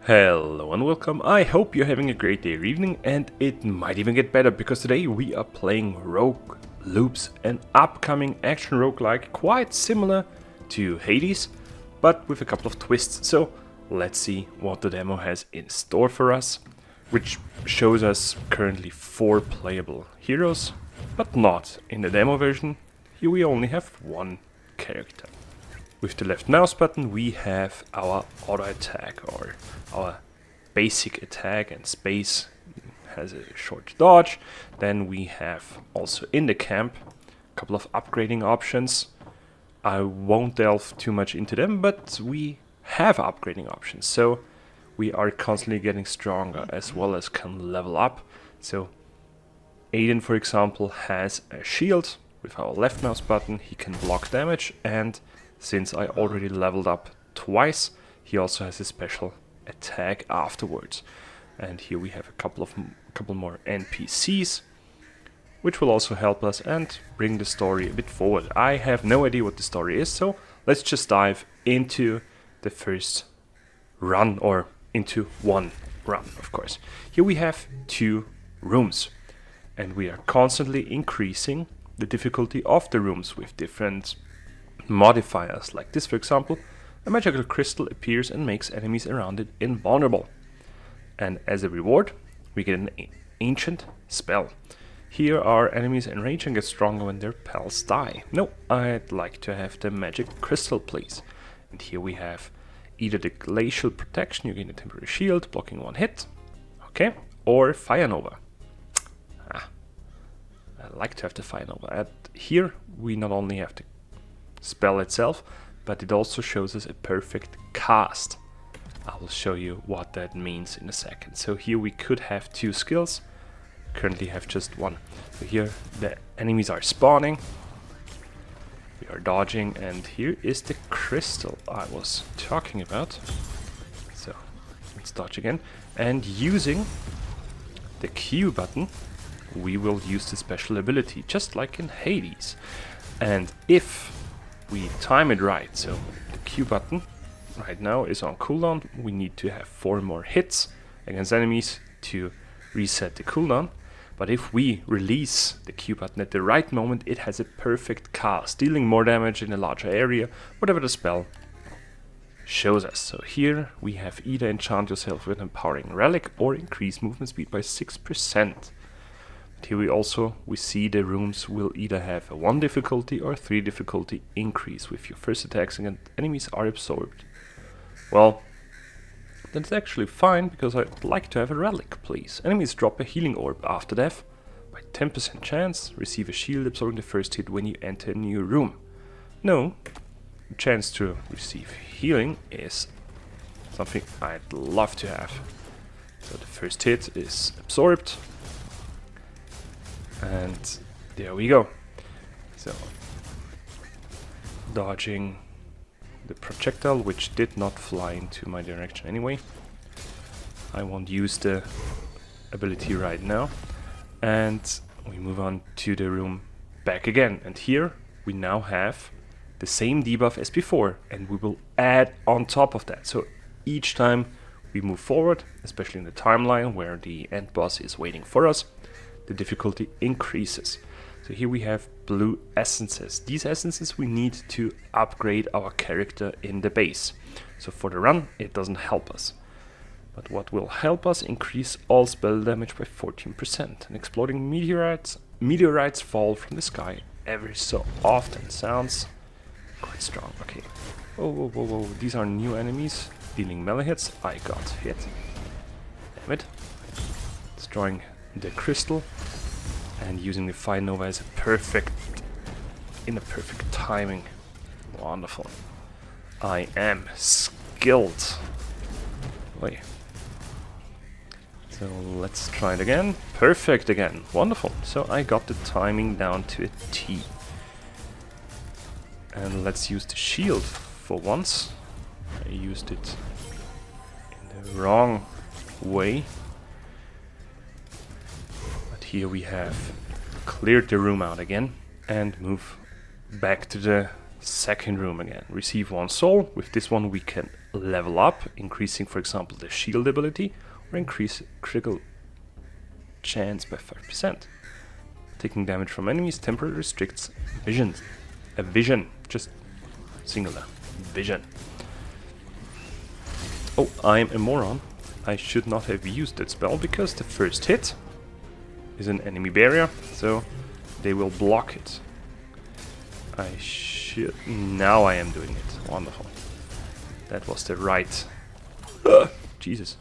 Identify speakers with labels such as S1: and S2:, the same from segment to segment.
S1: Hello and welcome. I hope you're having a great day or evening, and it might even get better because today we are playing Rogue Loops, an upcoming action roguelike quite similar to Hades, but with a couple of twists. So let's see what the demo has in store for us, which shows us currently 4 playable heroes, but not in the demo version. Here we only have 1 character. With the left mouse button we have our auto attack, or our basic attack, and space has a short dodge. Then we have also in the camp a couple of upgrading options. I won't delve too much into them, but we have upgrading options, so we are constantly getting stronger as well as can level up. So Aiden, for example, has a shield. With our left mouse button he can block damage, and since I already leveled up twice, he also has a special attack afterwards. And here we have a couple more NPCs, which will also help us and bring the story a bit forward. I have no idea what the story is, so let's just dive into the first run, or into one run, of course. Here we have 2 rooms, and we are constantly increasing the difficulty of the rooms with different modifiers. Like this, for example, a magical crystal appears and makes enemies around it invulnerable. And as a reward, we get an ancient spell. Here our enemies enrage and get stronger when their pals die. No, I'd like to have the magic crystal, please. And here we have either the glacial protection, you gain a temporary shield, blocking 1 hit. Okay, or Fire Nova. I like to have the Fire Nova. And here we not only have the spell itself, but it also shows us a perfect cast. I will show you what that means in a second. So here we could have 2 skills, currently have just 1. So here the enemies are spawning, we are dodging, and here is the crystal I was talking about. So let's dodge again, and using the Q button we will use the special ability, just like in Hades. And if we time it right, so the Q button right now is on cooldown, we need to have 4 more hits against enemies to reset the cooldown. But if we release the Q button at the right moment, it has a perfect cast, dealing more damage in a larger area, whatever the spell shows us. So here we have either enchant yourself with an empowering relic or increase movement speed by 6%. Here we see the rooms will either have a 1 difficulty or 3 difficulty increase with your first attacks, and enemies are absorbed. Well, that's actually fine, because I'd like to have a relic, please. Enemies drop a healing orb after death by 10% chance, receive a shield absorbing the first hit when you enter a new room. No, the chance to receive healing is something I'd love to have. So the first hit is absorbed. And there we go. So dodging the projectile, which did not fly into my direction anyway. I won't use the ability right now. And we move on to the room back again. And here we now have the same debuff as before, and we will add on top of that. So each time we move forward, especially in the timeline where the end boss is waiting for us, the difficulty increases. So here we have blue essences. These essences we need to upgrade our character in the base. So for the run it doesn't help us. But what will help us: increase all spell damage by 14%. And exploding meteorites fall from the sky every so often. Sounds quite strong. Okay. Whoa. These are new enemies dealing melee hits. I got hit. Damn it. Destroying the crystal and using the Fire Nova as a perfect timing. Wonderful. I am skilled. Wait. So let's try it again. Perfect again. Wonderful. So I got the timing down to a T. And let's use the shield for once. I used it in the wrong way. Here we have cleared the room out again and move back to the second room again. Receive 1 soul. With this one we can level up, increasing, for example, the shield ability, or increase critical chance by 5%. Taking damage from enemies temporarily restricts vision. Just singular. Vision. Oh, I'm a moron. I should not have used that spell because the first hit is an enemy barrier, so they will block it. I should... Now I am doing it. Wonderful. That was the right... Jesus.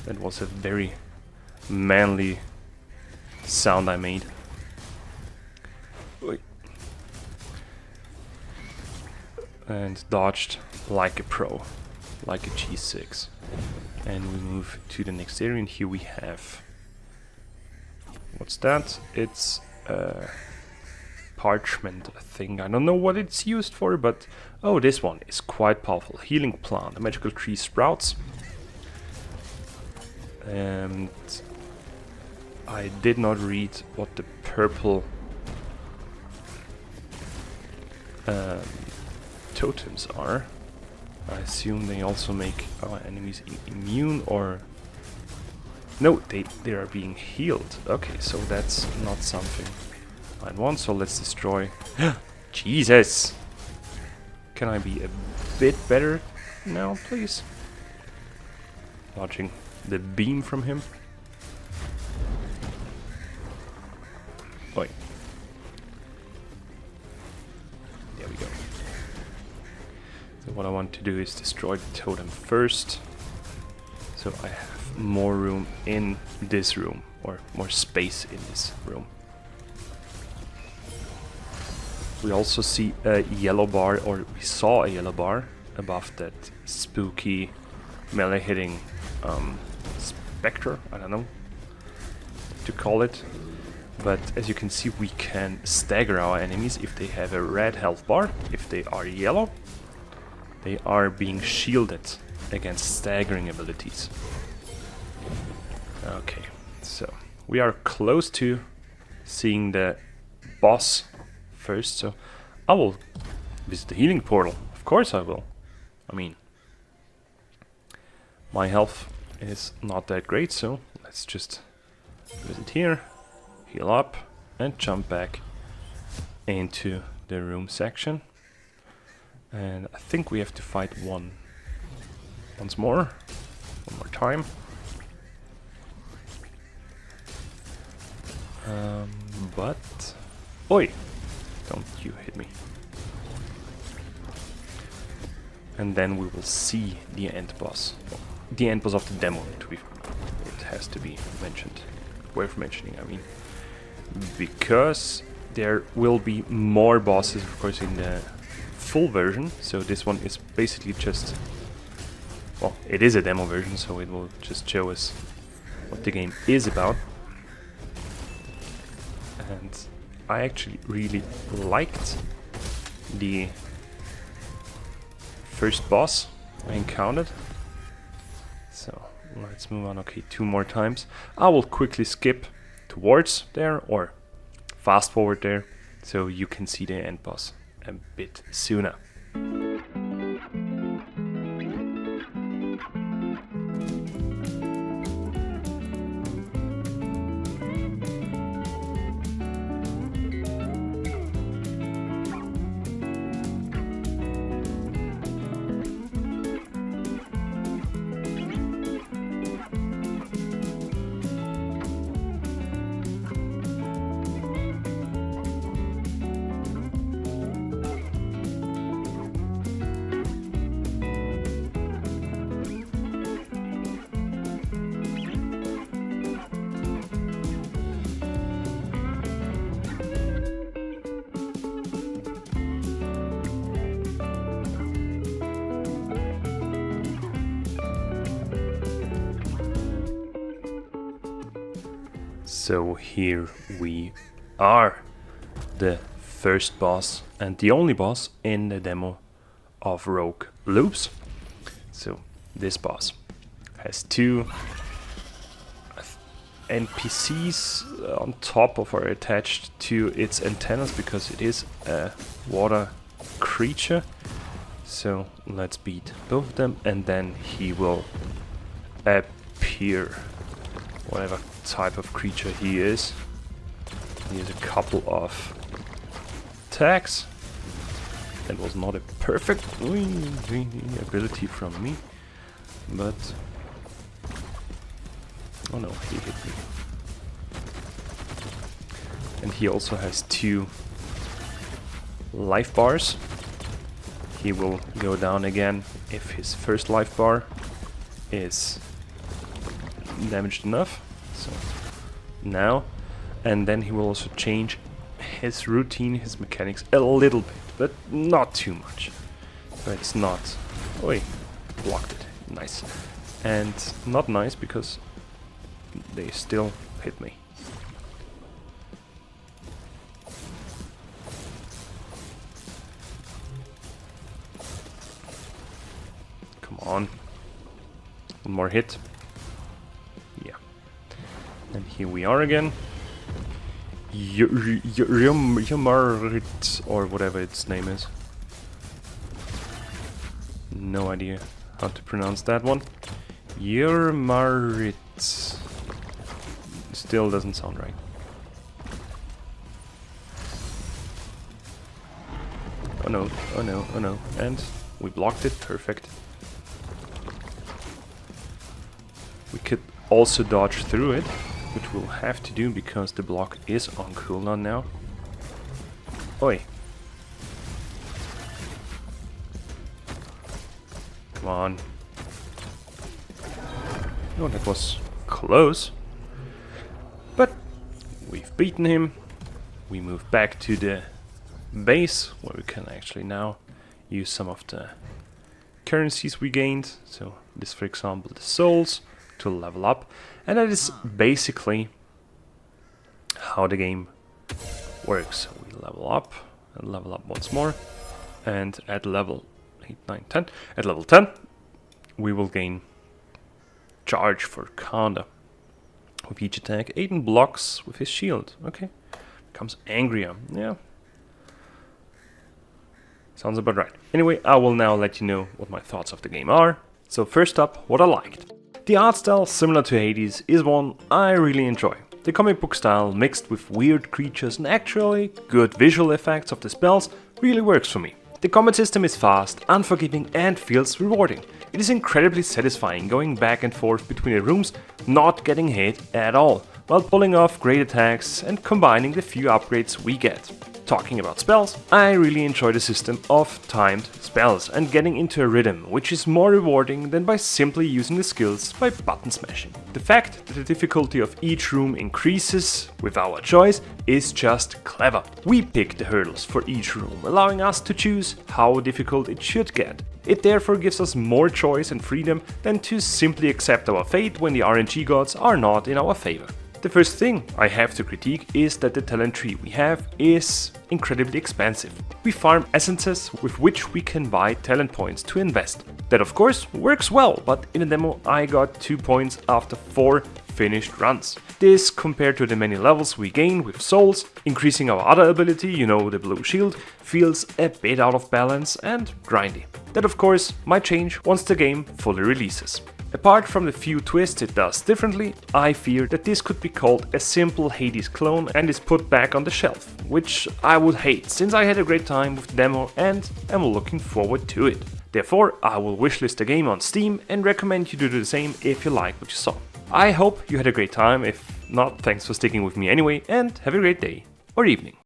S1: That was a very manly sound I made. Oy. And dodged like a pro. Like a G6. And we move to the next area, and here we have... What's that? It's a parchment thing. I don't know what it's used for, but... Oh, this one is quite powerful. Healing plant. A magical tree sprouts. And... I did not read what the purple... totems are. I assume they also make our enemies immune, or... No, they are being healed. Okay, so that's not something I'd want, so let's destroy... Jesus! Can I be a bit better now, please? Dodging the beam from him. Oi. There we go. So what I want to do is destroy the totem first, so I have more room in this room, or more space in this room. We also see a yellow bar, or we saw a yellow bar above that spooky melee hitting spectre, I don't know what to call it. But as you can see, we can stagger our enemies if they have a red health bar. If they are yellow, they are being shielded against staggering abilities. Okay, so we are close to seeing the boss first, so I will visit the healing portal. Of course I will. I mean, my health is not that great, so let's just visit here, heal up, and jump back into the room section. And I think we have to fight one more time. But... Oi! Don't you hit me. And then we will see the end boss. Well, the end boss of the demo, it has to be mentioned. Worth mentioning, I mean. Because there will be more bosses, of course, in the full version. So this one is basically just... Well, it is a demo version, so it will just show us what the game is about. And I actually really liked the first boss I encountered. So let's move on. Okay, 2 more times. I will quickly skip towards there or fast forward there so you can see the end boss a bit sooner. So here we are, the first boss and the only boss in the demo of Rogue Loops. So this boss has 2 NPCs on top of or attached to its antennas because it is a water creature. So let's beat both of them and then he will appear, whatever type of creature he is. He has a couple of attacks. That was not a perfect ability from me, but oh no, he hit me. And he also has 2 life bars. He will go down again if his first life bar is damaged enough. So now, and then he will also change his routine, his mechanics a little bit, but not too much. So it's not... Oh, he blocked it. Nice. And not nice because they still hit me. Come on. One more hit. Yeah. And here we are again. Yamarit, or whatever its name is. No idea how to pronounce that one. Yamarit. Still doesn't sound right. Oh no, oh no, oh no. And we blocked it, perfect. We could also dodge through it, which we'll have to do because the block is on cooldown now. Oi. Come on. Oh, that was close. But we've beaten him. We move back to the base where we can actually now use some of the currencies we gained. So this, for example, the souls to level up. And that is basically how the game works. So we level up and level up once more. And at level 8, 9, 10, at level 10, we will gain charge for counter with each attack. Aiden blocks with his shield. Okay. Becomes angrier. Yeah. Sounds about right. Anyway, I will now let you know what my thoughts of the game are. So first up, what I liked. The art style, similar to Hades, is one I really enjoy. The comic book style, mixed with weird creatures and actually good visual effects of the spells, really works for me. The combat system is fast, unforgiving and feels rewarding. It is incredibly satisfying going back and forth between the rooms, not getting hit at all, while pulling off great attacks and combining the few upgrades we get. Talking about spells, I really enjoy the system of timed spells and getting into a rhythm, which is more rewarding than by simply using the skills by button smashing. The fact that the difficulty of each room increases with our choice is just clever. We pick the hurdles for each room, allowing us to choose how difficult it should get. It therefore gives us more choice and freedom than to simply accept our fate when the RNG gods are not in our favor. The first thing I have to critique is that the talent tree we have is incredibly expensive. We farm essences with which we can buy talent points to invest. That of course works well, but in a demo I got 2 points after 4 finished runs. This, compared to the many levels we gain with souls, increasing our other ability, you know, the blue shield, feels a bit out of balance and grindy. That of course might change once the game fully releases. Apart from the few twists it does differently, I fear that this could be called a simple Hades clone and is put back on the shelf, which I would hate since I had a great time with the demo and am looking forward to it. Therefore, I will wishlist the game on Steam and recommend you do the same if you like what you saw. I hope you had a great time, if not, thanks for sticking with me anyway, and have a great day or evening.